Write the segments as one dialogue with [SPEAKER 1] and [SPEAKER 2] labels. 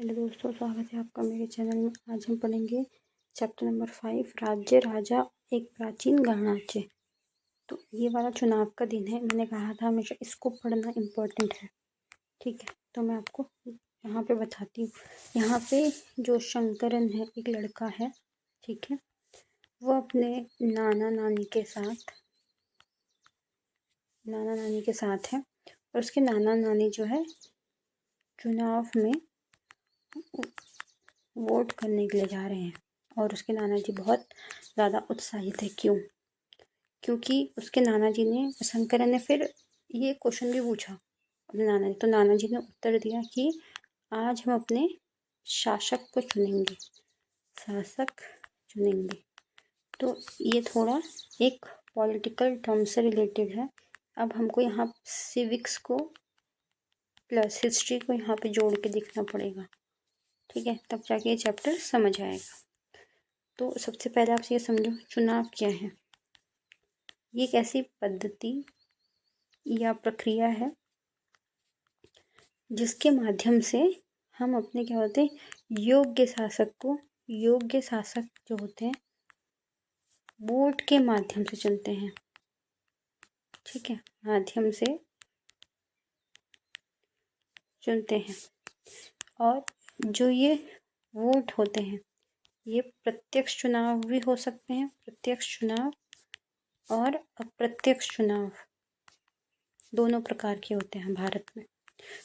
[SPEAKER 1] Hello दोस्तों, स्वागत है आपका मेरे चैनल में। आज हम पढ़ेंगे चैप्टर नंबर 5, राज्य राजा एक प्राचीन गणराज्य। तो ये वाला चुनाव का दिन है। मैंने कहा था हमेशा इसको पढ़ना इम्पोर्टेंट है। ठीक है, तो मैं आपको यहाँ पे बताती हूँ। यहाँ पे जो शंकरन है, एक लड़का है, ठीक है, वो अपने नाना नानी के साथ है। और उसके नाना नानी जो है चुनाव में वोट करने के लिए जा रहे हैं। और उसके नाना जी बहुत ज़्यादा उत्साहित है। क्योंकि उसके नाना जी ने, शंकरन ने फिर ये क्वेश्चन भी पूछा अपने नाना जी। तो नाना जी ने उत्तर दिया कि आज हम अपने शासक चुनेंगे। तो ये थोड़ा एक पॉलिटिकल टर्म से रिलेटेड है। अब हमको यहाँ सिविक्स को प्लस हिस्ट्री को यहाँ पे जोड़ के देखना पड़ेगा। ठीक है, तब जाके ये चैप्टर समझ आएगा। तो सबसे पहले आप ये समझो, चुनाव क्या है। ये एक ऐसी पद्धति या प्रक्रिया है जिसके माध्यम से हम अपने क्या होते हैं, योग्य शासक जो होते हैं वोट के माध्यम से चुनते हैं। ठीक है, माध्यम से चुनते हैं। और जो ये वोट होते हैं, ये प्रत्यक्ष चुनाव भी हो सकते हैं, प्रत्यक्ष चुनाव और अप्रत्यक्ष चुनाव दोनों प्रकार के होते हैं भारत में।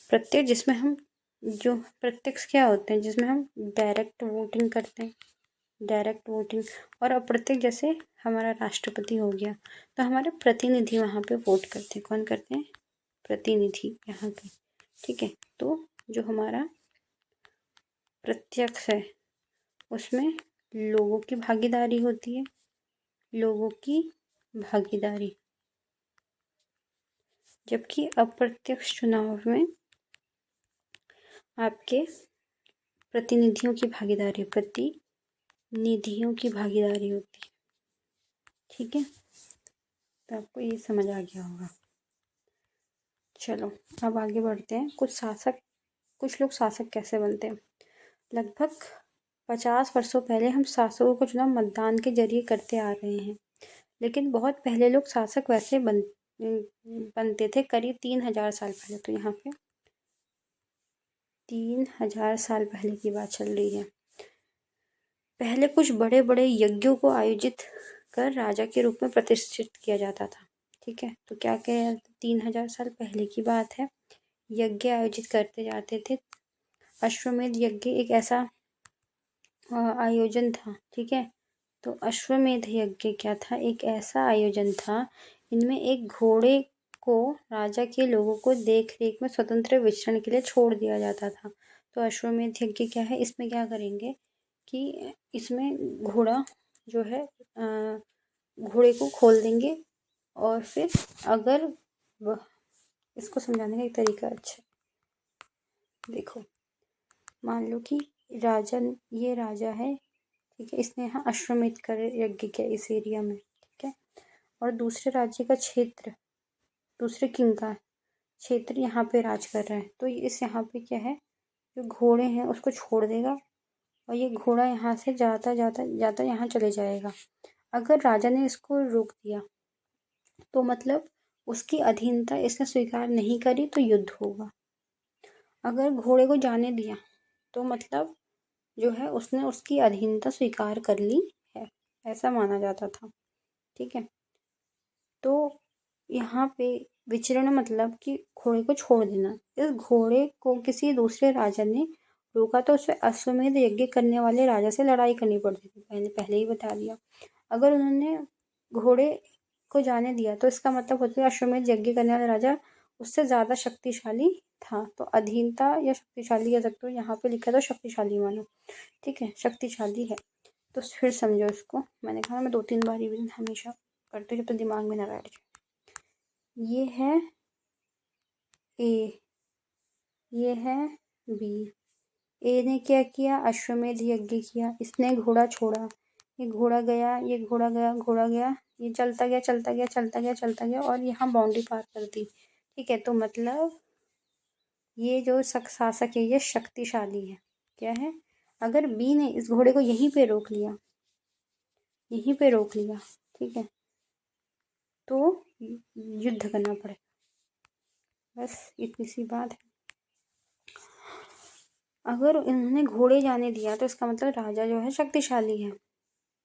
[SPEAKER 1] प्रत्यक्ष जिसमें हम जो प्रत्यक्ष क्या होते हैं, जिसमें हम डायरेक्ट वोटिंग करते हैं, और अप्रत्यक्ष जैसे हमारा राष्ट्रपति हो गया, तो हमारे प्रतिनिधि वहाँ पे वोट करते हैं। कौन करते हैं? प्रतिनिधि यहाँ के। ठीक है, तो जो हमारा प्रत्यक्ष है उसमें लोगों की भागीदारी होती है, जबकि अप्रत्यक्ष चुनाव में आपके प्रतिनिधियों की भागीदारी होती है। ठीक है, तो आपको ये समझ आ गया होगा। चलो अब आगे बढ़ते हैं। कुछ लोग शासक कैसे बनते हैं। लगभग 50 वर्षों पहले हम शासकों का चुनाव मतदान के जरिए करते आ रहे हैं। लेकिन बहुत पहले लोग शासक वैसे बनते थे, करीब 3000 साल पहले। तो यहाँ पे 3000 साल पहले की बात चल रही है। पहले कुछ बड़े बड़े यज्ञों को आयोजित कर राजा के रूप में प्रतिष्ठित किया जाता था। ठीक है, तो क्या 3000 साल पहले की बात है। यज्ञ आयोजित करते जाते थे। अश्वमेध यज्ञ एक ऐसा आयोजन था। ठीक है, तो अश्वमेध यज्ञ क्या था? एक ऐसा आयोजन था, इनमें एक घोड़े को राजा के लोगों को देख रेख में स्वतंत्र विचरण के लिए छोड़ दिया जाता था। तो अश्वमेध यज्ञ क्या है? इसमें क्या करेंगे कि इसमें घोड़ा जो है घोड़े को खोल देंगे। और फिर अगर इसको समझाने का एक तरीका अच्छा देखो, मान लो कि ये राजा है, ठीक है, इसने यहाँ अश्वमेध कर यज्ञ किया इस एरिया में। ठीक है, और दूसरे राज्य का क्षेत्र, दूसरे किंग का क्षेत्र यहाँ पे राज कर रहा है। तो इस यहाँ पे क्या है, जो घोड़े हैं उसको छोड़ देगा और ये घोड़ा यहाँ से जाता यहाँ चले जाएगा। अगर राजा ने इसको रोक दिया तो मतलब उसकी अधीनता इसने स्वीकार नहीं करी तो युद्ध होगा। अगर घोड़े को जाने दिया तो मतलब जो है उसने उसकी अधीनता स्वीकार कर ली है, ऐसा माना जाता था। ठीक है, तो यहाँ पे विचरण मतलब कि घोड़े को छोड़ देना। इस घोड़े को किसी दूसरे राजा ने रोका तो उसे अश्वमेध यज्ञ करने वाले राजा से लड़ाई करनी पड़ती थी। मैंने पहले ही बता दिया। अगर उन्होंने घोड़े को जाने दिया तो इसका मतलब होता है अश्वमेध यज्ञ करने वाला राजा उससे ज़्यादा शक्तिशाली था। तो अधीनता या शक्तिशाली कह सकते हो, यहाँ पे लिखा तो शक्तिशाली मानो। ठीक है, शक्तिशाली है। तो फिर समझो इसको। मैंने कहा मैं 2-3 बार रिवीजन हमेशा करते जब तो दिमाग में ना बैठ जाए। ये है ए, ये है बी। ए ने क्या किया? अश्वमेध यज्ञ किया। इसने घोड़ा छोड़ा, ये घोड़ा गया, ये चलता गया और यहाँ बाउंड्री पार कर दी। ठीक है, तो मतलब ये जो शासक है ये शक्तिशाली है। क्या है, अगर बी ने इस घोड़े को यहीं पे रोक लिया, यहीं पे रोक लिया, ठीक है, तो युद्ध करना पड़ेगा। बस इतनी सी बात है। अगर इन्होंने घोड़े जाने दिया तो इसका मतलब राजा जो है शक्तिशाली है।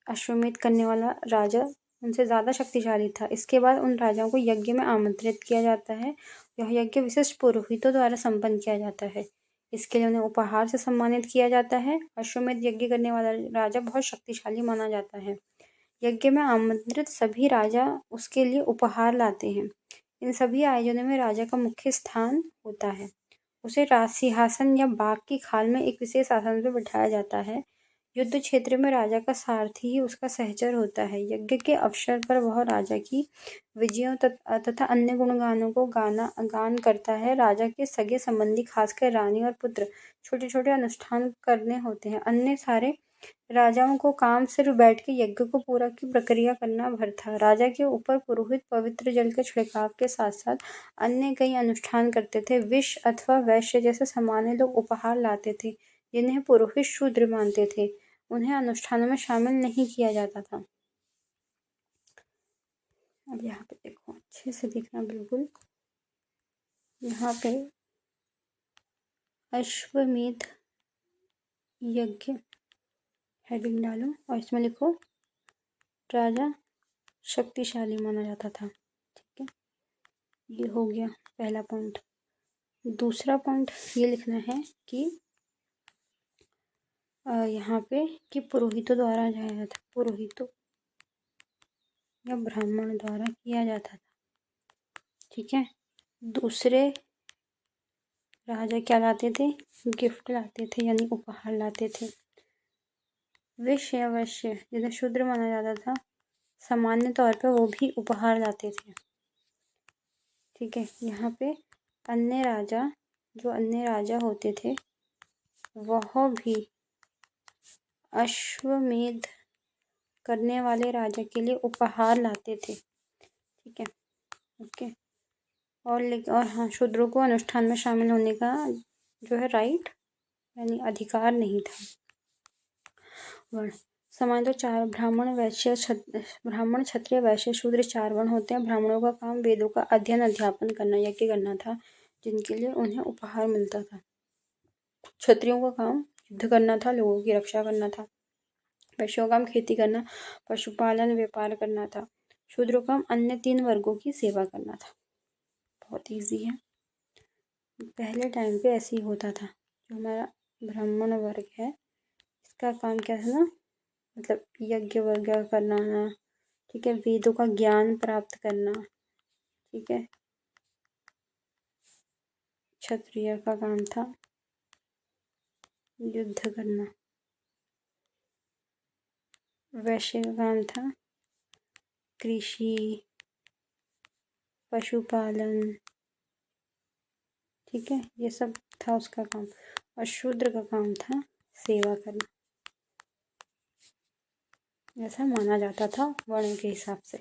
[SPEAKER 1] अश्वमेध करने वाला राजा उनसे ज़्यादा शक्तिशाली था। इसके बाद उन राजाओं को यज्ञ में आमंत्रित किया जाता है। यह यज्ञ विशिष्ट पुरोहितों द्वारा संपन्न किया जाता है। इसके लिए उन्हें उपहार से सम्मानित किया जाता है। अश्वमेध यज्ञ करने वाला राजा बहुत शक्तिशाली माना जाता है। यज्ञ में आमंत्रित सभी राजा उसके लिए उपहार लाते हैं। इन सभी आयोजनों में राजा का मुख्य स्थान होता है। उसे सिंहासन या बाघ की खाल में एक विशेष आसन पर बिठाया जाता है। युद्ध क्षेत्र में राजा का सारथी ही उसका सहचर होता है। यज्ञ के अवसर पर वह राजा की विजयों तथा अन्य गुणगानों को गान करता है। राजा के सगे संबंधी, खासकर रानी और पुत्र, छोटे छोटे अनुष्ठान करने होते हैं। अन्य सारे राजाओं को काम सिर्फ बैठ के यज्ञ को पूरा की प्रक्रिया करना भर था। राजा के ऊपर पुरोहित पवित्र जल के छिड़काव के साथ साथ अन्य कई अनुष्ठान करते थे। विष अथवा वैश्य जैसे सामान्य लोग उपहार लाते थे, जिन्हें पुरोहित शूद्र मानते थे। उन्हें अनुष्ठानों में शामिल नहीं किया जाता था। अब यहाँ पे देखो, अच्छे से देखना बिल्कुल। यहाँ पे अश्वमेध यज्ञ हेडिंग डालो और इसमें लिखो राजा शक्तिशाली माना जाता था। ठीक है, ये हो गया पहला पॉइंट। दूसरा पॉइंट ये लिखना है कि यहाँ पे कि पुरोहितों द्वारा जाया जाता, पुरोहितों या ब्राह्मण द्वारा किया जाता था। ठीक है, दूसरे राजा क्या लाते थे, गिफ्ट लाते थे, यानी उपहार लाते थे। विष या वैश्य जिन्हें शूद्र माना जाता था, सामान्य तौर पे वो भी उपहार लाते थे। ठीक है, यहाँ पे अन्य राजा होते थे वह भी अश्वमेध करने वाले राजा के लिए उपहार लाते थे। ठीक है, ओके। और हाँ, शूद्रों को अनुष्ठान में शामिल होने का जो है राइट यानी अधिकार नहीं था। वर्ण सामान्यतः चार ब्राह्मण क्षत्रिय वैश्य शूद्र 4 वर्ण होते हैं। ब्राह्मणों का काम वेदों का अध्ययन अध्यापन करना, यज्ञ करना था, जिनके लिए उन्हें उपहार मिलता था। क्षत्रियों का काम युद्ध करना था, लोगों की रक्षा करना था। वैश्यों का काम खेती करना, पशुपालन, व्यापार करना था। शूद्रों का काम अन्य 3 वर्गों की सेवा करना था। बहुत ईजी है। पहले टाइम पे ऐसे ही होता था। जो हमारा ब्राह्मण वर्ग है, इसका काम क्या था ना, मतलब यज्ञ वगैरह करना ना, ठीक है, वेदों का ज्ञान प्राप्त करना। ठीक है, क्षत्रिय का काम था युद्ध करना। वैश्य का काम था कृषि, पशुपालन। ठीक है, ये सब था उसका काम। और शूद्र का काम था सेवा करना। ऐसा माना जाता था वर्ण के हिसाब से।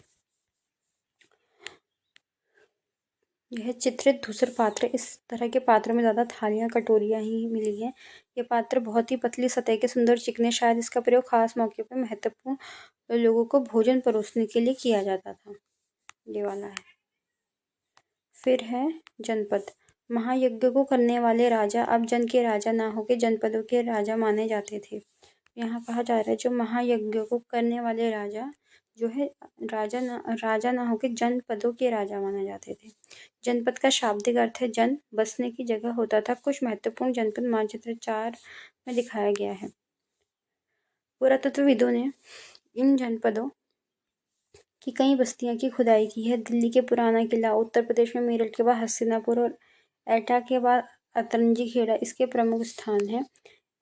[SPEAKER 1] यह चित्रित धूसर पात्र, इस तरह के पात्रों में ज़्यादा थालियाँ कटोरियाँ ही मिली हैं। ये पात्र बहुत ही पतली सतह के, सुंदर चिकने, शायद इसका प्रयोग खास मौके पर महत्वपूर्ण लोगों को भोजन परोसने के लिए किया जाता था। ये वाला है। फिर है जनपद। महायज्ञ को करने वाले राजा अब जन के राजा ना होकर जनपदों के राजा माने जाते थे। यहाँ कहा जा रहा है जो महायज्ञ को करने वाले राजा जो है राजा ना होकर जनपदों के राजा माने जाते थे। जनपद का शाब्दिक अर्थ है जन, बसने की जगह होता था। कुछ महत्वपूर्ण जनपद मानचित्र 4 में दिखाया गया है। पुरातत्वविदों ने इन जनपदों की कई बस्तियां की खुदाई की है। दिल्ली के पुराना किला, उत्तर प्रदेश में मेरठ के बाद हस्तिनापुर और एटा के बाद अतरंजी खेड़ा इसके प्रमुख स्थान हैं।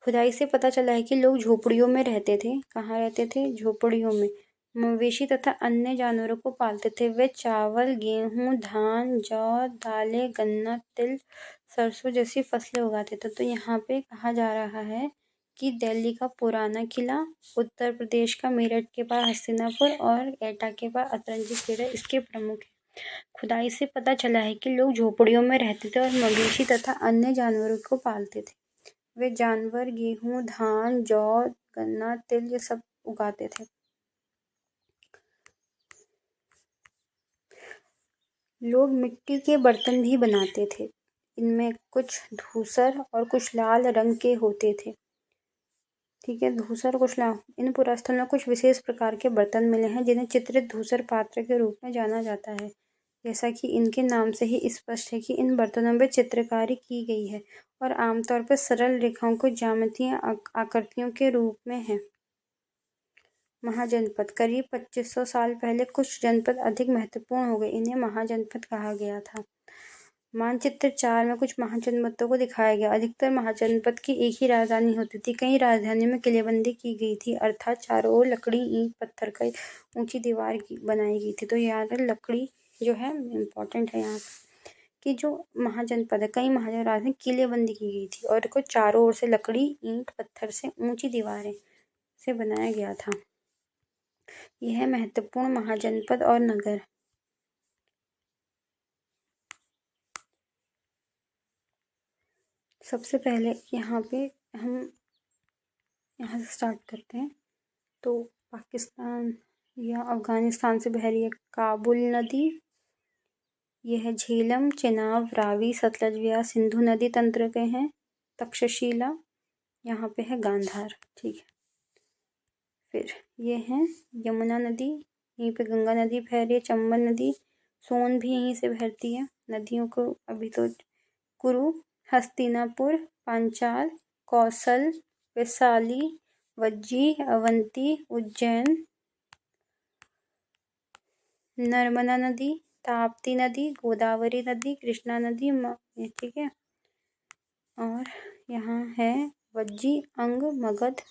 [SPEAKER 1] खुदाई से पता चला है कि लोग झोपड़ियों में रहते थे। कहाँ रहते थे? झोपड़ियों में। मवेशी तथा अन्य जानवरों को पालते थे। वे चावल, गेहूं, धान, जौ, दालें, गन्ना, तिल, सरसों जैसी फसलें उगाते थे। तो यहाँ पे कहा जा रहा है कि दिल्ली का पुराना किला, उत्तर प्रदेश का मेरठ के पास हस्तिनापुर और एटा के पास अतरंजी खेड़ा इसके प्रमुख है। खुदाई से पता चला है कि लोग झोपड़ियों में रहते थे और मवेशी तथा अन्य जानवरों को पालते थे। वे जानवर गेहूँ, धान, जौ, गन्ना, तिल ये सब उगाते थे। लोग मिट्टी के बर्तन भी बनाते थे। इनमें कुछ धूसर और कुछ लाल रंग के होते थे। ठीक है, धूसर और कुछ लाल। इन पुरास्थल में कुछ विशेष प्रकार के बर्तन मिले हैं जिन्हें चित्रित धूसर पात्र के रूप में जाना जाता है। जैसा कि इनके नाम से ही स्पष्ट है कि इन बर्तनों में चित्रकारी की गई है और आमतौर पर सरल रेखाओं को ज्यामितीय आकृतियों के रूप में है। महाजनपद। करीब 2500 साल पहले कुछ जनपद अधिक महत्वपूर्ण हो गए, इन्हें महाजनपद कहा गया था। मानचित्र 4 में कुछ महाजनपदों को दिखाया गया। अधिकतर महाजनपद की एक ही राजधानी होती थी। कई राजधानियों में किलेबंदी की गई थी, अर्थात चारों ओर लकड़ी, ईंट, पत्थर का ऊंची दीवार बनाई गई थी। तो यहाँ पर लकड़ी जो है इम्पोर्टेंट है यहाँ कि जो महाजनपद है, कई महाराज किलेबंदी की गई थी और को चारों ओर से लकड़ी, ईंट, पत्थर से ऊंची दीवारें से बनाया गया था। यह महत्वपूर्ण महाजनपद और नगर। सबसे पहले यहाँ पे हम यहाँ से स्टार्ट करते हैं। तो पाकिस्तान या अफगानिस्तान से बह रही है काबुल नदी। यह है झेलम, चेनाब, रावी, सतलज, व्यास, सिंधु नदी तंत्र के हैं। तक्षशिला, यहाँ पे है गांधार। ठीक है, फिर ये है यमुना नदी, यहीं पे गंगा नदी बह रही है। चंबल नदी, सोन भी यहीं से बहती है। नदियों को अभी तो कुरु, हस्तिनापुर, पांचाल, कौशल, वैशाली, वज्जी, अवंती, उज्जैन, नर्मदा नदी, ताप्ती नदी, गोदावरी नदी, कृष्णा नदी, ठीक है। और यहाँ है वज्जी, अंग, मगध।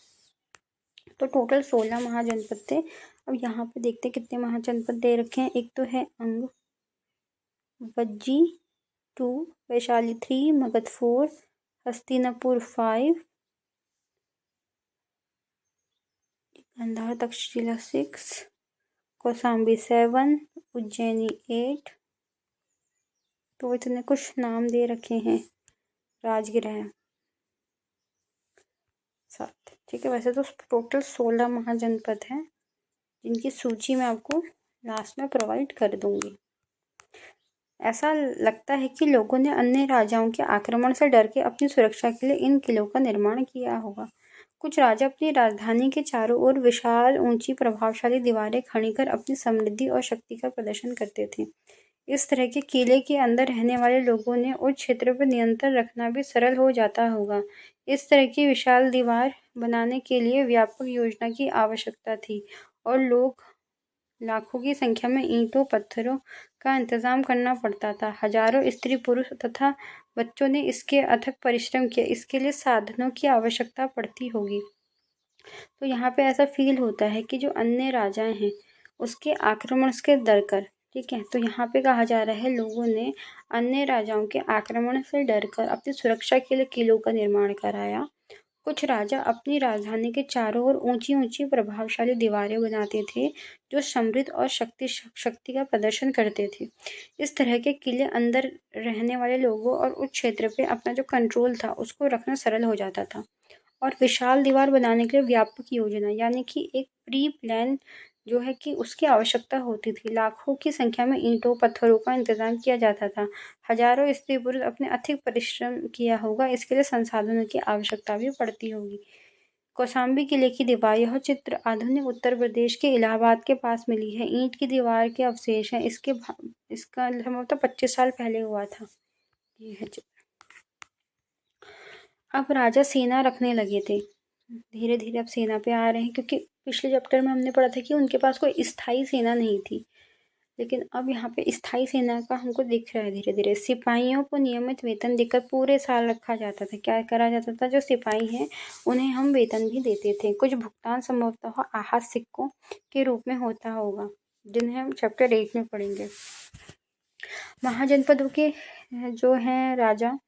[SPEAKER 1] तो टोटल 16 महाजनपद थे। अब यहाँ पे देखते हैं कितने महाजनपद दे रखे हैं। एक तो है अंग, वज्जी 2, वैशाली 3, मगध 4, हस्तिनापुर 5, गांधार तक्षशिला 6, कौशाम्बी 7, उज्जैनी 8। तो इतने कुछ नाम दे रखे हैं। राजगृह 7। ठीक है, वैसे तो टोटल 16 महाजनपद हैं जिनकी सूची मैं आपको लास्ट में प्रोवाइड कर दूंगी। ऐसा लगता है कि लोगों ने अन्य राजाओं के आक्रमण से डर के अपनी सुरक्षा के लिए इन किलों का निर्माण किया होगा। कुछ राजा अपनी राजधानी के चारों ओर विशाल, ऊंची, प्रभावशाली दीवारें खड़ी कर अपनी समृद्धि और शक्ति का प्रदर्शन करते थे। इस तरह के किले के अंदर रहने वाले लोगों ने उस क्षेत्र पर नियंत्रण रखना भी सरल हो जाता होगा। इस तरह की विशाल दीवार बनाने के लिए व्यापक योजना की आवश्यकता थी और लाखों की संख्या में ईंटों, पत्थरों का इंतजाम करना पड़ता था। हजारों स्त्री, पुरुष तथा बच्चों ने इसके अथक परिश्रम किया। इसके लिए साधनों की आवश्यकता पड़ती होगी। तो यहाँ पे ऐसा फील होता है कि जो अन्य राजाएं हैं उसके आक्रमण से डरकर, ठीक है, तो यहाँ पे कहा जा रहा है लोगों ने अन्य राजाओं के आक्रमण से डरकर अपनी सुरक्षा के लिए किलों का निर्माण कराया। कुछ राजा अपनी राजधानी के चारों ओर ऊंची ऊंची प्रभावशाली दीवारें बनाते थे जो समृद्ध और शक्ति का प्रदर्शन करते थे। इस तरह के किले अंदर रहने वाले लोगों और उस क्षेत्र पे अपना जो कंट्रोल था उसको रखना सरल हो जाता था। और विशाल दीवार बनाने के लिए व्यापक योजना यानी कि एक प्री प्लान जो है कि उसकी आवश्यकता होती थी। लाखों की संख्या में ईंटों, पत्थरों का इंतजाम किया जाता था। हजारों स्त्री पुरुष अपने अथिक परिश्रम किया होगा। इसके लिए संसाधनों की आवश्यकता भी पड़ती होगी। कौशाम्बी किले की दीवार, यह चित्र आधुनिक उत्तर प्रदेश के इलाहाबाद के पास मिली है। ईंट की दीवार के अवशेष हैं। इसका मतलब 25 साल पहले हुआ था। ये है चित्र। अब राजा सेना रखने लगे थे। धीरे धीरे अब सेना पे आ रहे हैं क्योंकि पिछले चैप्टर में हमने पढ़ा था कि उनके पास कोई स्थायी सेना नहीं थी, लेकिन अब यहाँ पे स्थायी सेना का हमको दिख रहा है धीरे धीरे। सिपाहियों को नियमित वेतन देकर पूरे साल रखा जाता था। क्या करा जाता था, जो सिपाही हैं उन्हें हम वेतन भी देते थे। कुछ भुगतान संभवतः आहत सिक्कों के रूप में होता होगा जिन्हें हम चैप्टर 8 में पढ़ेंगे। महाजनपदों के जो हैं राजा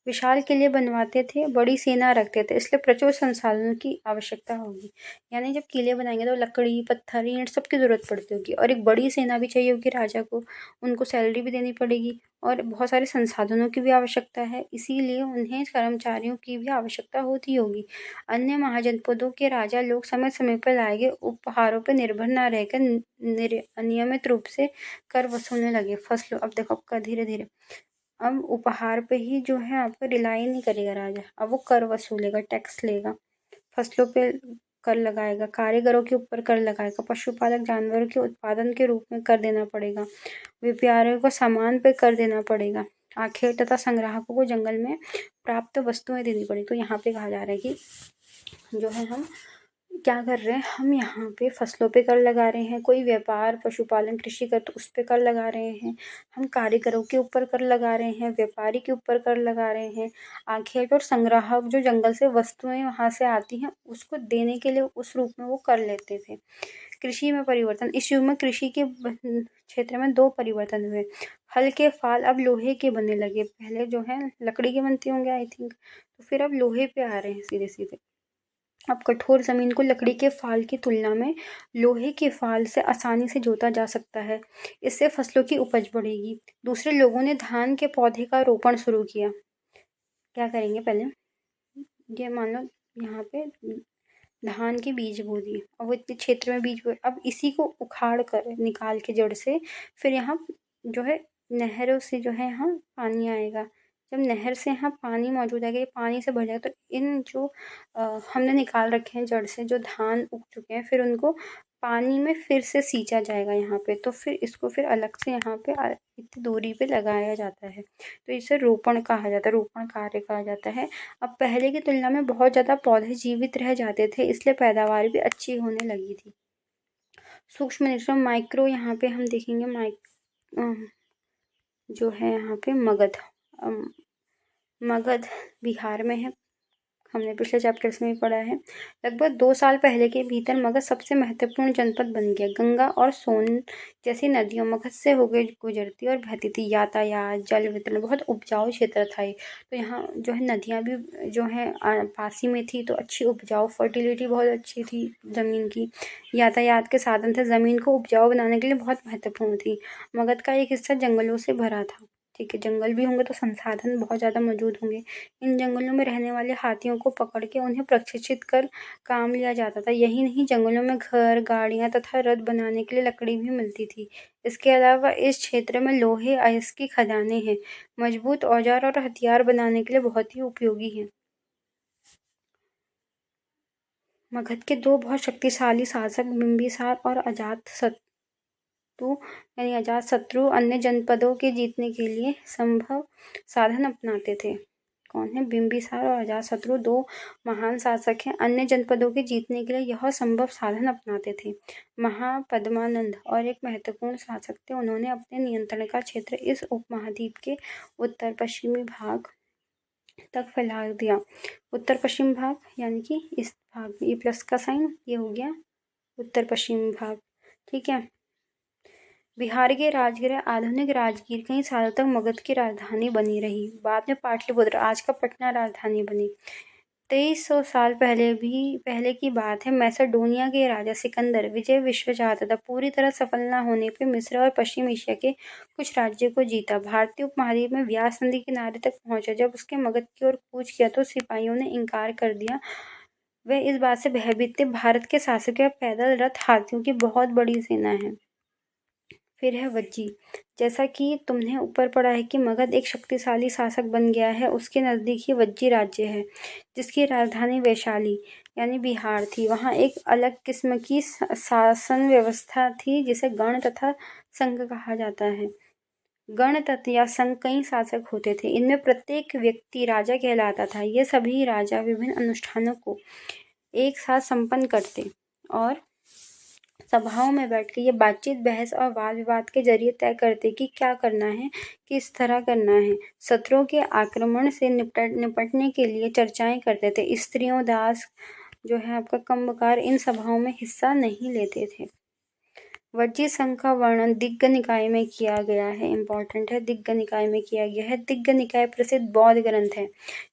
[SPEAKER 1] विशाल किले बनवाते थे, बड़ी सेना रखते थे, इसलिए प्रचुर संसाधनों की आवश्यकता होगी। यानी जब किले बनाएंगे तो लकड़ी, पत्थर, ईंट सबकी ज़रूरत पड़ती होगी और एक बड़ी सेना भी चाहिए होगी राजा को, उनको सैलरी भी देनी पड़ेगी और बहुत सारे संसाधनों की भी आवश्यकता है, इसीलिए उन्हें कर्मचारियों की भी आवश्यकता होती होगी। अन्य महाजनपदों के राजा लोग समय-समय पर लाए गए उपहारों पर निर्भर न रहकर नियमित रूप से कर वसूलने लगे। फसलों अब देखो धीरे-धीरे अब उपहार पे ही जो है आपको रिलाई नहीं करेगा राजा, अब वो कर वसूलेगा, टैक्स लेगा, फसलों पे कर लगाएगा, कारीगरों के ऊपर कर लगाएगा, पशुपालक जानवरों के उत्पादन के रूप में कर देना पड़ेगा, व्यापारियों को सामान पे कर देना पड़ेगा, आखेट तथा संग्राहकों को जंगल में प्राप्त वस्तुएं देनी पड़ेगी। तो यहाँ पे कहा जा रहा है कि जो है हम क्या कर रहे हैं, हम यहाँ पे फसलों पे कर लगा रहे हैं, कोई व्यापार, पशुपालन, कृषि कर तो उस पे कर लगा रहे हैं, हम कारीगरों के ऊपर कर लगा रहे हैं, व्यापारी के ऊपर कर लगा रहे हैं, आखेट और संग्राहक जो जंगल से वस्तुएं वहाँ से आती हैं उसको देने के लिए उस रूप में वो कर लेते थे। कृषि में परिवर्तन, इस युग में कृषि के क्षेत्र में 2 परिवर्तन हुए। हल के फाल अब लोहे के बनने लगे, पहले जो है लकड़ी के बनते होंगे आई थिंक, तो फिर अब लोहे पे आ रहे हैं सीधे-सीधे। अब कठोर जमीन को लकड़ी के फाल की तुलना में लोहे के फाल से आसानी से जोता जा सकता है, इससे फसलों की उपज बढ़ेगी। दूसरे लोगों ने धान के पौधे का रोपण शुरू किया। क्या करेंगे पहले, ये मान लो यहाँ पे धान के बीज बो दिए, अब वो इतने क्षेत्र में बीज बो, अब इसी को उखाड़ कर निकाल के जड़ से फिर यहाँ जो है नहरों से जो है यहाँ पानी आएगा। जब नहर से यहाँ पानी मौजूद आएगा, ये पानी से भर जाएगा तो इन जो हमने निकाल रखे हैं जड़ से जो धान उग चुके हैं, फिर उनको पानी में फिर से सींचा जाएगा यहाँ पे, तो फिर इसको फिर अलग से यहाँ पे इतनी दूरी पे लगाया जाता है, तो इसे रोपण कहा जाता है, रोपण कार्य कहा जाता है। अब पहले की तुलना में बहुत ज़्यादा पौधे जीवित रह जाते थे, इसलिए पैदावार भी अच्छी होने लगी थी। सूक्ष्म निरीक्षण माइक्रो, यहाँ पे हम देखेंगे जो है यहाँ पे मगध, मगध बिहार में है, हमने पिछले चैप्टर्स में भी पढ़ा है। लगभग 2 साल पहले के भीतर मगध सबसे महत्वपूर्ण जनपद बन गया। गंगा और सोन जैसी नदियों मगध से होकर गुजरती और बहती थी। यातायात, जल वितरण, बहुत उपजाऊ क्षेत्र था ये, तो यहाँ जो है नदियाँ भी जो है पास ही में थी, तो अच्छी उपजाऊ, फर्टिलिटी बहुत अच्छी थी ज़मीन की। यातायात के साधन थे, ज़मीन को उपजाऊ बनाने के लिए बहुत महत्वपूर्ण थी। मगध का एक हिस्सा जंगलों से भरा था। ठीक है, जंगल भी होंगे तो संसाधन बहुत ज़्यादा मौजूद होंगे। इन जंगलों में रहने वाले हाथियों को पकड़ के उन्हें प्रशिक्षित कर काम लिया जाता था। यही नहीं, जंगलों में घर, गाड़ियाँ तथा रथ बनाने के लिए लकड़ी भी मिलती थी। इसके अलावा इस क्षेत्र में लोहे, अयस्क की खदानें हैं, मजबूत औजार और हथियार बनाने के लिए बहुत ही उपयोगी हैं। मगध के 2 बहुत शक्तिशाली शासक बिंबिसार और अजातशत्रु अन्य जनपदों के जीतने के लिए संभव साधन अपनाते थे। कौन है? बिंबिसार और अजातशत्रु 2 महान शासक हैं। अन्य जनपदों के जीतने के लिए यह संभव साधन अपनाते थे। महापद्मानंद और एक महत्वपूर्ण शासक थे। उन्होंने अपने नियंत्रण का क्षेत्र इस उपमहाद्वीप के उत्तर पश्चिमी भाग तक फैला दिया। उत्तर पश्चिम भाग यानी कि इस भाग में ये प्लस का साइन, ये हो गया उत्तर पश्चिमी भाग। ठीक है, बिहार के राजगीर, आधुनिक राजगीर कई सालों तक मगध की राजधानी बनी रही। बाद में पाटलिपुत्र, आज का पटना, राजधानी बनी। 2300 साल पहले की बात है। मैसेडोनिया के राजा सिकंदर विजय विश्व चाहता था। पूरी तरह सफल न होने पर मिस्र और पश्चिम एशिया के कुछ राज्यों को जीता। भारतीय उपमहाद्वीप में व्यास नदी किनारे तक पहुंचा। जब उसके मगध की ओर कूच किया तो सिपाहियों ने इनकार कर दिया। वे इस बात से भयभीत थे, भारत के शासकों के पैदल रथ, हाथियों की बहुत बड़ी सेना है। फिर है वज्जी। जैसा कि तुमने ऊपर पढ़ा है कि मगध एक शक्तिशाली शासक बन गया है, उसके नज़दीक ही वज्जी राज्य है, जिसकी राजधानी वैशाली यानी बिहार थी। वहाँ एक अलग किस्म की शासन व्यवस्था थी जिसे गण तथा संघ कहा जाता है। गण तथा या संघ कई शासक होते थे, इनमें प्रत्येक व्यक्ति राजा कहलाता था। ये सभी राजा विभिन्न अनुष्ठानों को एक साथ संपन्न करते और सभाओं में बैठकर ये बातचीत, बहस और वाद विवाद के जरिए तय करते कि क्या करना है, किस तरह करना है। शत्रुओं के आक्रमण से निपटने के लिए चर्चाएं करते थे। स्त्रियों, दास जो है आपका कंबकार इन सभाओं में हिस्सा नहीं लेते थे। वज्जी संघ का वर्णन दिग्ग निकाय में किया गया है। इंपॉर्टेंट है, दिग्ग निकाय में किया गया है। दिग्ग निकाय प्रसिद्ध बौद्ध ग्रंथ है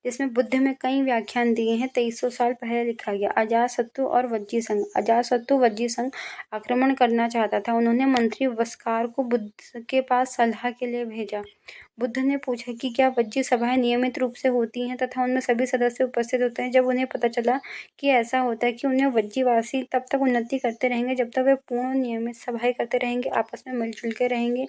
[SPEAKER 1] जिसमें बुद्ध में कई व्याख्यान दिए हैं। 2300 साल पहले लिखा गया। अजातशत्रु और वज्जी संघ। अजातशत्रु वज्जी संघ आक्रमण करना चाहता था। उन्होंने मंत्री वस्कार को बुद्ध के पास सलाह के लिए भेजा। बुद्ध ने पूछा कि क्या वज्जी सभाएं नियमित रूप से होती हैं तथा उनमें सभी सदस्य उपस्थित होते हैं। जब उन्हें पता चला कि ऐसा होता है कि उन्हें वज्जीवासी तब तक उन्नति करते रहेंगे जब तक वे पूर्ण नियमित सभाएं करते रहेंगे, आपस में मिलजुल के रहेंगे,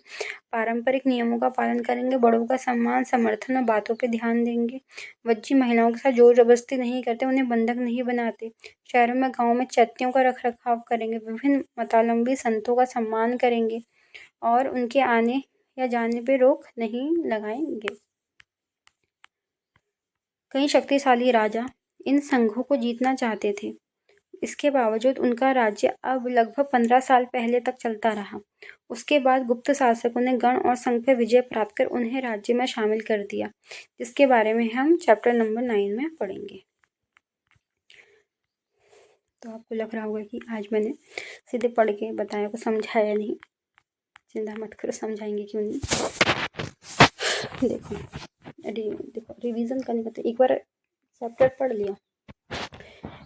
[SPEAKER 1] पारंपरिक नियमों का पालन करेंगे, बड़ों का सम्मान, समर्थन और बातों पे ध्यान देंगे। वज्जी महिलाओं के साथ जोर जबरदस्ती नहीं करते, उन्हें बंधक नहीं बनाते, शहरों में गाँव में चैत्यों का रख रखाव करेंगे, विभिन्न मतावलंबी संतों का सम्मान करेंगे और उनके आने या जाने पे रोक नहीं लगाएंगे। कई शक्तिशाली राजा इन संघों को जीतना चाहते थे। इसके बावजूद उनका राज्य अब लगभग 15 साल पहले तक चलता रहा। उसके बाद गुप्त शासकों ने गण और संघ पर विजय प्राप्त कर उन्हें राज्य में शामिल कर दिया, जिसके बारे में हम चैप्टर नंबर 9 में पढ़ेंगे। तो आपको लग रहा होगा कि आज मैंने सीधे पढ़ के बताया को समझाया नहीं। चिंता मत करो, समझाएंगे क्यों नहीं। देखो रिवीजन करने का, तो एक बार चैप्टर पढ़ लिया।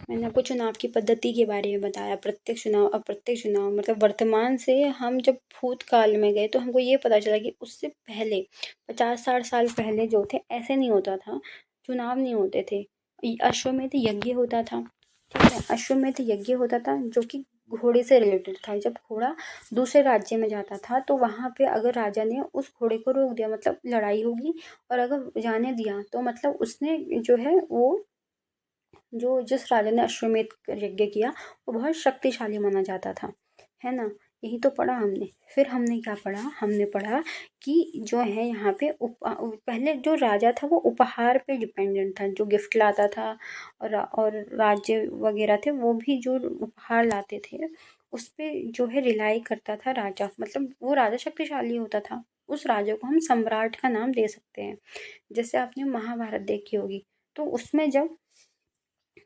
[SPEAKER 1] मैंने आपको चुनाव की पद्धति के बारे में बताया, प्रत्यक्ष चुनाव, अप्रत्यक्ष चुनाव, मतलब वर्तमान से हम जब भूतकाल में गए तो हमको ये पता चला कि उससे पहले 50-60 साल पहले जो थे ऐसे नहीं होता था, चुनाव नहीं होते थे, अश्वमेध यज्ञ होता था। ठीक है, अश्वमेध यज्ञ होता था जो कि घोड़े से रिलेटेड था। जब घोड़ा दूसरे राज्य में जाता था तो वहाँ पे अगर राजा ने उस घोड़े को रोक दिया मतलब लड़ाई होगी, और अगर जाने दिया तो मतलब उसने जो है वो जिस राजा ने अश्वमेध यज्ञ किया वो बहुत शक्तिशाली माना जाता था, है ना। यही तो पढ़ा हमने। फिर हमने क्या पढ़ा, हमने पढ़ा कि जो है यहाँ पे पहले जो राजा था वो उपहार पे डिपेंडेंट था, जो गिफ्ट लाता था, और राज्य वगैरह थे वो भी जो उपहार लाते थे उस पे जो है रिलाई करता था राजा, मतलब वो राजा शक्तिशाली होता था, उस राजा को हम सम्राट का नाम दे सकते हैं। जैसे आपने महाभारत देखी होगी तो उसमें जब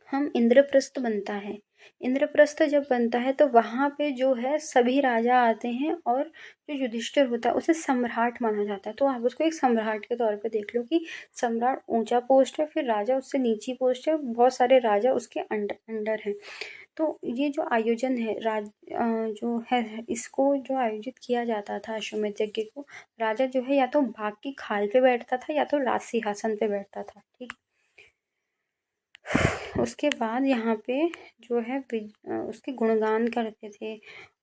[SPEAKER 1] हम इंद्रप्रस्थ बनता है, इंद्रप्रस्थ जब बनता है तो वहाँ पे जो है सभी राजा आते हैं और जो युधिष्ठिर होता है उसे सम्राट माना जाता है। तो आप उसको एक सम्राट के तौर पे देख लो कि सम्राट ऊंचा पोस्ट है, फिर राजा उससे नीची पोस्ट है, बहुत सारे राजा उसके अंडर हैं। तो ये जो आयोजन है जो है इसको जो आयोजित किया जाता था अश्वमेध यज्ञ को, राजा जो है या तो बाघ की खाल पे बैठता था या तो राज सिंहासन पे बैठता था। ठीक, उसके बाद यहाँ पे जो है उसके गुणगान करते थे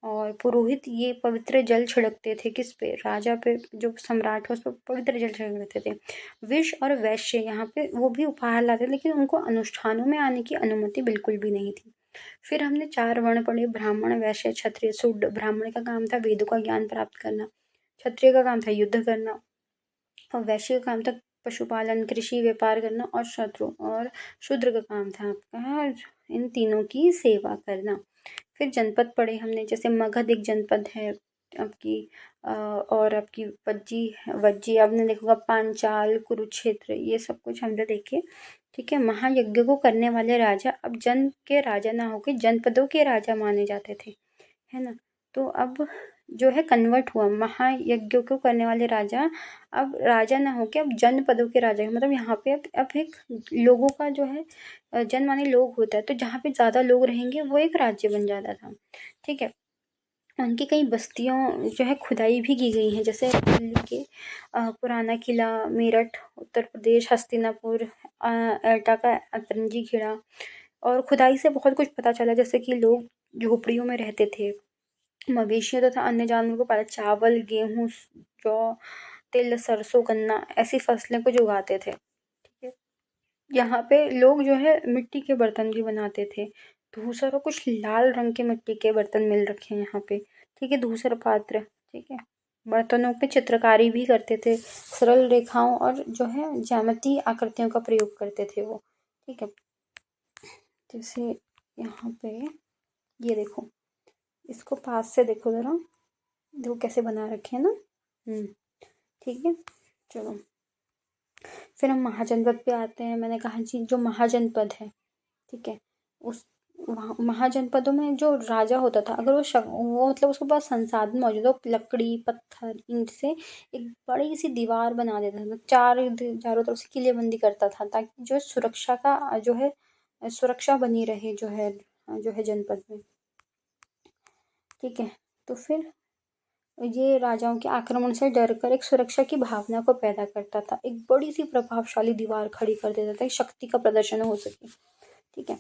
[SPEAKER 1] और पुरोहित ये पवित्र जल छिड़कते थे किस पे, राजा पे, जो सम्राट है उस पर पवित्र जल छिड़कते थे। विष और वैश्य यहाँ पे वो भी उपहार लाते थे लेकिन उनको अनुष्ठानों में आने की अनुमति बिल्कुल भी नहीं थी। फिर हमने 4 वर्ण पढ़े, ब्राह्मण, वैश्य, क्षत्रिय, शूद्र। ब्राह्मण का काम था वेदों का ज्ञान प्राप्त करना, क्षत्रिय का काम था युद्ध करना, और वैश्य का काम था पशुपालन, कृषि, व्यापार करना, और शूद्र का काम था आपका इन तीनों की सेवा करना। फिर जनपद पढ़े हमने, जैसे मगध एक जनपद है आपकी, और आपकी वज्जी आपने देखा होगा, पांचाल, कुरुक्षेत्र, ये सब कुछ हमने देखे। ठीक है, महायज्ञ को करने वाले राजा अब जन के राजा ना होकर जनपदों के राजा माने जाते थे, है ना। तो अब जो है कन्वर्ट हुआ, महायज्ञ को करने वाले राजा अब राजा ना होके अब जनपदों के राजा, मतलब यहाँ पे अब एक लोगों का जो है जन माने लोग होता है, तो जहाँ पे ज़्यादा लोग रहेंगे वो एक राज्य बन जाता था। ठीक है, उनकी कई बस्तियों जो है खुदाई भी की गई हैं, जैसे दिल्ली के पुराना किला, मेरठ उत्तर प्रदेश, हस्तिनापुर, एटा का अतरंगी खेड़ा, और खुदाई से बहुत कुछ पता चला, जैसे कि लोग झोपड़ियों में रहते थे, मवेशियों तथा अन्य जानवरों को पाला, चावल, गेहूँ, जौ, तिल, सरसों, गन्ना ऐसी फसलें कुछ उगाते थे। ठीक है, यहाँ पे लोग जो है मिट्टी के बर्तन भी बनाते थे, धूसर और कुछ लाल रंग के मिट्टी के बर्तन मिल रखे हैं यहाँ पे। ठीक है, धूसर पात्र। ठीक है, बर्तनों पे चित्रकारी भी करते थे, सरल रेखाओं और जो है ज्यामितीय आकृतियों का प्रयोग करते थे वो। ठीक है, जैसे यहाँ पे ये देखो, इसको पास से देखो ज़रा, देखो कैसे बना रखे हैं ना। ठीक है, चलो फिर हम महाजनपद पे आते हैं। मैंने कहा जी जो महाजनपद है, ठीक है, वहाँ महाजनपदों में जो राजा होता था, अगर वो मतलब उसके पास संसाधन मौजूद हो, लकड़ी पत्थर ईंट से एक बड़ी सी दीवार बना देता था, चारों तरफ से किलेबंदी करता था, ताकि जो सुरक्षा का जो है सुरक्षा बनी रहे, जो है जनपद में। ठीक है। तो फिर ये राजाओं के आक्रमण से डरकर एक सुरक्षा की भावना को पैदा करता था, एक बड़ी सी प्रभावशाली दीवार खड़ी कर देता था, शक्ति का प्रदर्शन हो सके। ठीक है।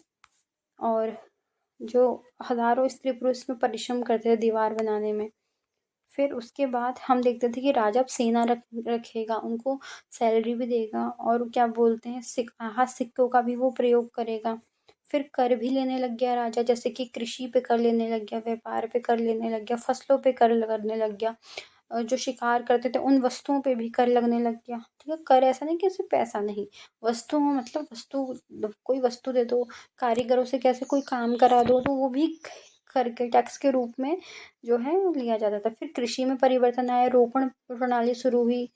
[SPEAKER 1] और जो हजारों स्त्री पुरुष में परिश्रम करते थे दीवार बनाने में। फिर उसके बाद हम देखते थे कि राजा अब सेना रखेगा, उनको सैलरी भी देगा, और क्या बोलते हैं सिक्कों का भी वो प्रयोग करेगा। फिर कर भी लेने लग गया राजा, जैसे कि कृषि पे कर लेने लग गया, व्यापार पे कर लेने लग गया, फसलों पे कर करने लग गया, जो शिकार करते थे उन वस्तुओं पे भी कर लगने लग गया। ठीक है। कर ऐसा नहीं कि सिर्फ पैसा नहीं, वस्तु मतलब कोई वस्तु दे दो, कारीगरों से कैसे कोई काम करा दो, तो वो भी कर के टैक्स के रूप में जो है लिया जाता था। फिर कृषि में परिवर्तन आया, रोपण प्रणाली शुरू हुई।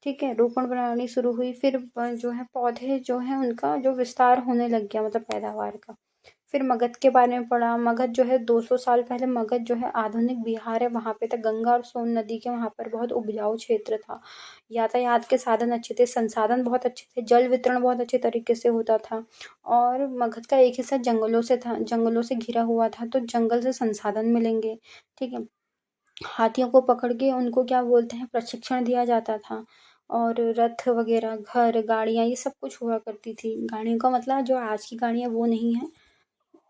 [SPEAKER 1] ठीक है। रोपण प्रणाली शुरू हुई, फिर जो है पौधे जो है उनका जो विस्तार होने लग गया, मतलब पैदावार का। फिर मगध के बारे में पढ़ा। मगध जो है 200 साल पहले, मगध जो है आधुनिक बिहार है, वहाँ पे तक गंगा और सोन नदी के वहाँ पर बहुत उपजाऊ क्षेत्र था। यातायात के साधन अच्छे थे, संसाधन बहुत अच्छे थे, जल वितरण बहुत अच्छे तरीके से होता था। और मगध का एक हिस्सा जंगलों से था, जंगलों से घिरा हुआ था, तो जंगल से संसाधन मिलेंगे। ठीक है। हाथियों को पकड़ के उनको क्या बोलते हैं प्रशिक्षण दिया जाता था। और रथ वगैरह, घर, गाड़ियाँ, ये सब कुछ हुआ करती थी। गाड़ियों का मतलब जो आज की गाड़ियाँ वो नहीं है,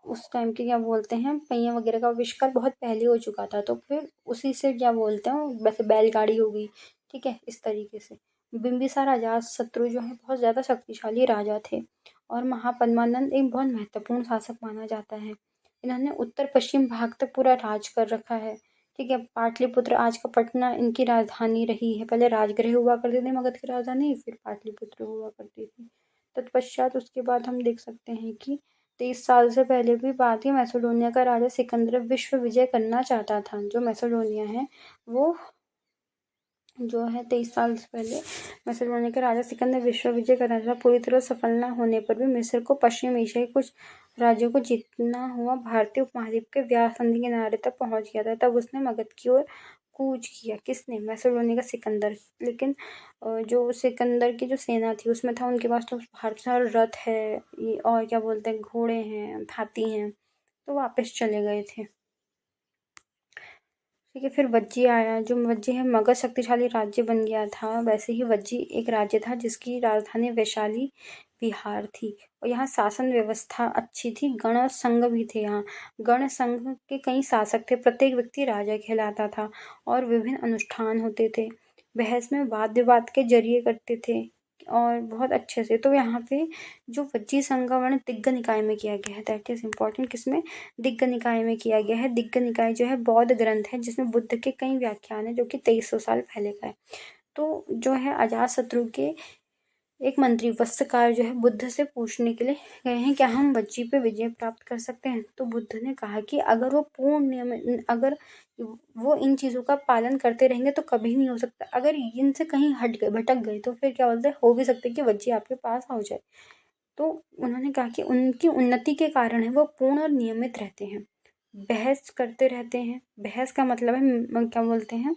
[SPEAKER 1] उस टाइम के क्या बोलते हैं पहिए वगैरह का आविष्कार बहुत पहले हो चुका था, तो फिर उसी से क्या बोलते हैं वैसे बैलगाड़ी हो गई। ठीक है। इस तरीके से बिंबिसार अजातशत्रु जो है बहुत ज़्यादा शक्तिशाली राजा थे, और महापद्मानंद एक बहुत महत्वपूर्ण शासक माना जाता है। इन्होंने उत्तर पश्चिम भाग तक पूरा राज कर रखा है। ठीक है। पाटलिपुत्र आज का पटना इनकी राजधानी रही है। पहले राजगृह हुआ करते थे मगध की राजधानी, फिर पाटलिपुत्र हुआ करती थी। तत्पश्चात उसके बाद हम देख सकते हैं कि 23 साल से पहले भी बात ही मैसेडोनिया का राजा सिकंदर विश्व विजय करना चाहता था। जो मैसेडोनिया है वो जो है 23 साल से पहले मैसेडोनिया के राजा सिकंदर विश्व विजय करना था। पूरी तरह सफल न होने पर भी मिस्र को पश्चिम एशिया के कुछ राज्यों को जीतना हुआ भारतीय उपमहाद्वीप के व्यास संधि किनारे तक पहुंच गया था। तब उसने मगध की ओर कूच किया। किसने? मैसेडोनिया का सिकंदर। लेकिन जो सिकंदर की जो सेना थी उसमें था उनके पास तो बहुत सारे रथ है, और क्या बोलते हैं घोड़े हैं, हाथी हैं, तो वापस चले गए थे। ठीक है। फिर वज्जी आया। जो वज्जी है मगध शक्तिशाली राज्य बन गया था, वैसे ही वज्जी एक राज्य था जिसकी राजधानी वैशाली बिहार थी, और यहाँ शासन व्यवस्था अच्छी थी। गण संघ भी थे यहाँ। गण संघ के कई शासक थे, प्रत्येक व्यक्ति राजा कहलाता था, और विभिन्न अनुष्ठान होते थे। बहस में वाद विवाद के जरिए करते थे, और बहुत अच्छे से। तो यहाँ पे जो वज्जी संघ का वर्णन दिग्ग निकाय में किया गया है, दैट इज इम्पोर्टेंट। किसमें? दिग्ग निकाय में किया गया है। दिग्ग निकाय जो है बौद्ध ग्रंथ है, जिसमें बुद्ध के कई व्याख्यान है, जो कि 2300 साल पहले का है। तो जो है अजातशत्रु के एक मंत्री वत्सकार जो है बुद्ध से पूछने के लिए गए हैं, क्या हम वज्जी पे विजय प्राप्त कर सकते हैं? तो बुद्ध ने कहा कि अगर वो पूर्ण नियम, अगर वो इन चीज़ों का पालन करते रहेंगे तो कभी नहीं हो सकता। अगर इनसे कहीं हट गए, भटक गए, तो फिर क्या बोलते हैं हो भी सकता है कि वज्जी आपके पास आ जाए। तो उन्होंने कहा कि उनकी उन्नति के कारण है वो पूर्ण और नियमित रहते हैं, बहस करते रहते हैं। बहस का मतलब है क्या बोलते हैं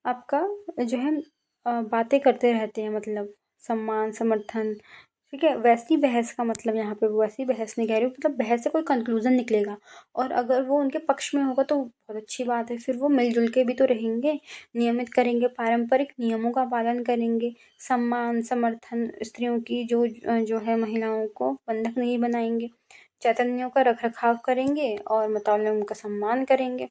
[SPEAKER 1] आपका जो है बातें करते रहते हैं, मतलब सम्मान समर्थन। ठीक है। वैसी बहस का मतलब यहाँ पे वैसी बहस नहीं कह रही हूँ, मतलब बहस से कोई कंक्लूजन निकलेगा, और अगर वो उनके पक्ष में होगा तो बहुत अच्छी बात है। फिर वो मिलजुल के भी तो रहेंगे, नियमित करेंगे, पारंपरिक नियमों का पालन करेंगे, सम्मान समर्थन, स्त्रियों की जो है महिलाओं को बंधक नहीं बनाएंगे, चैतन्यों का रख रखाव करेंगे, और मतौलियों का सम्मान करेंगे।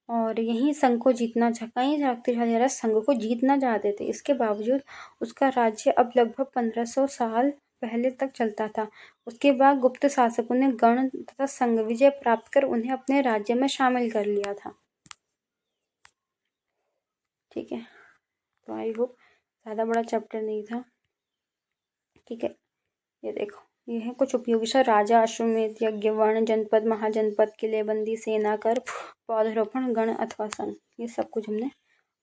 [SPEAKER 1] और यही संघ को जीतना कई शक्तिशाली राजा संघ को जीतना चाहते थे। इसके बावजूद उसका राज्य अब लगभग 1500 साल पहले तक चलता था। उसके बाद गुप्त शासकों ने गण तथा संघ विजय प्राप्त कर उन्हें अपने राज्य में शामिल कर लिया था। ठीक है। तो आई होप ज़्यादा बड़ा चैप्टर नहीं था। ठीक है। ये देखो, ये है कुछ उपयोगी शब्द: राजा, अश्वमेध यज्ञ, वर्ण, जनपद, महाजनपद, किलेबंदी, सेना, कर, पौधरोपण, गण अथवा संघ। ये सब कुछ हमने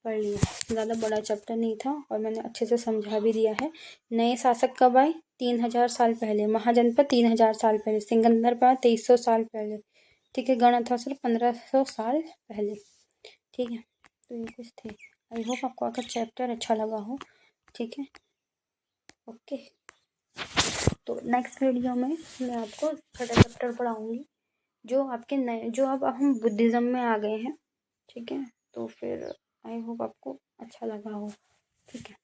[SPEAKER 1] पढ़ लिया। ज़्यादा बड़ा चैप्टर नहीं था, और मैंने अच्छे से समझा भी दिया है। नए शासक कब आए? 3000 साल पहले, महाजनपद 3000 साल पहले, सिकंदराबाद 2300 साल पहले, ठीक है। गणतंत्र 1500 साल पहले, ठीक है। तो ये कुछ थे। आई होप आपको आपका चैप्टर अच्छा लगा हो, ठीक है। ओके, तो नेक्स्ट वीडियो में मैं आपको छठा चैप्टर पढ़ाऊँगी, जो आपके नए, जो अब हम बुद्धिज़्म में आ गए हैं, ठीक है। तो फिर आई होप आपको अच्छा लगा हो, ठीक है।